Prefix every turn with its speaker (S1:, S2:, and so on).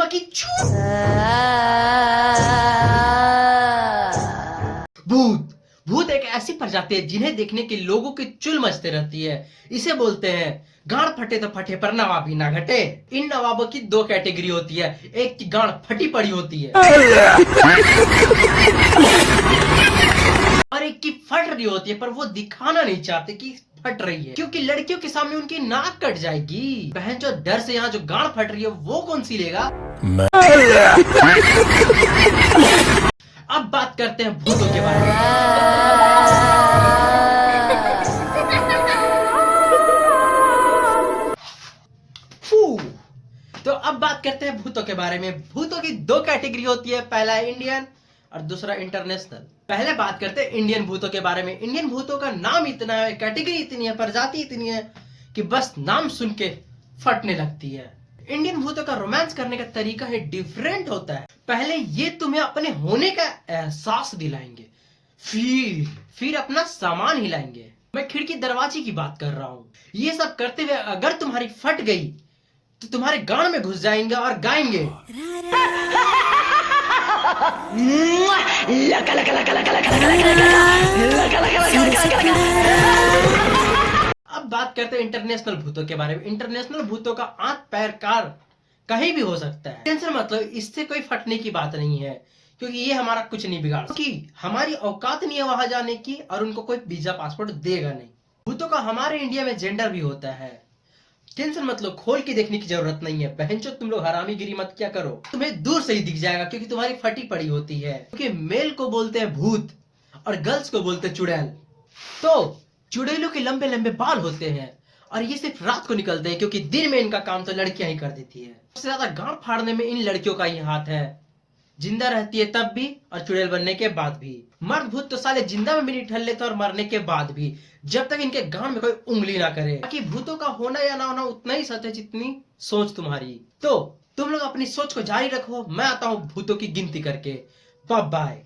S1: माँ की चू। भूत भूत एक ऐसी प्रजाति है जिन्हें देखने के लोगों की चुल मचते रहती है। इसे बोलते हैं गांड फटे तो फटे पर नवाबी ना घटे। इन नवाबों की दो कैटेगरी होती है, एक की गांड फटी पड़ी होती है और एक की फट रही होती है, पर वो दिखाना नहीं चाहते कि फट रही है, क्योंकि लड़कियों के सामने उनकी नाक कट जाएगी। बहन जो डर से यहाँ जो गांड फट रही है वो कौन सी लेगा। अब बात करते हैं भूतों के बारे में। तो अब बात करते हैं भूतों के बारे में। भूतों की दो कैटेगरी होती है, पहला है इंडियन और दूसरा इंटरनेशनल। पहले बात करते हैं इंडियन भूतों के बारे में। इंडियन भूतों का नाम इतना है, कैटेगरी इतनी है, प्रजाति इतनी है कि बस नाम सुन के फटने लगती है। इंडियन भूतों का रोमांस करने का तरीका है डिफरेंट होता है। पहले ये तुम्हें अपने होने का एहसास दिलाएंगे, फिर अपना सामान हिलाएंगे। मैं खिड़की दरवाजे की बात कर रहा हूँ। ये सब करते हुए अगर तुम्हारी फट गई तो तुम्हारे गान में घुस जाएंगे और गाएंगे अब बात करते हैं इंटरनेशनल भूतों के बारे में। इंटरनेशनल भूतों का आंख पैर कार कहीं भी हो सकता है। टेंशन मतलब इससे कोई फटने की बात नहीं है, क्योंकि ये हमारा कुछ नहीं बिगाड़, क्योंकि हमारी औकात नहीं है वहां जाने की और उनको कोई वीजा पासपोर्ट देगा नहीं। भूतों का हमारे इंडिया में जेंडर भी होता है। टेंशन मतलब खोल के देखने की जरूरत नहीं है। बहनचो तुम लोग हरामीगिरी मत क्या करो, तुम्हें दूर से ही दिख जाएगा क्योंकि तुम्हारी फटी पड़ी होती है। क्योंकि मेल को बोलते हैं भूत और गर्ल्स को बोलते हैं चुड़ैल। तो चुड़ैलों के लंबे लंबे बाल होते हैं और ये सिर्फ रात को निकलते हैं, क्योंकि दिन में इनका काम तो लड़कियां ही कर देती है। सबसे ज्यादा गांड फाड़ने में इन लड़कियों का ही हाथ है, जिंदा रहती है तब भी और चुड़ैल बनने के बाद भी। मर्द भूत तो साले जिंदा में भी नहीं ठहर लेते और मरने के बाद भी, जब तक इनके गांड में कोई उंगली ना करे। बाकी भूतों का होना या ना होना उतना ही सच है जितनी सोच तुम्हारी। तो तुम लोग अपनी सोच को जारी रखो, मैं आता हूँ भूतों की गिनती करके। Bye bye.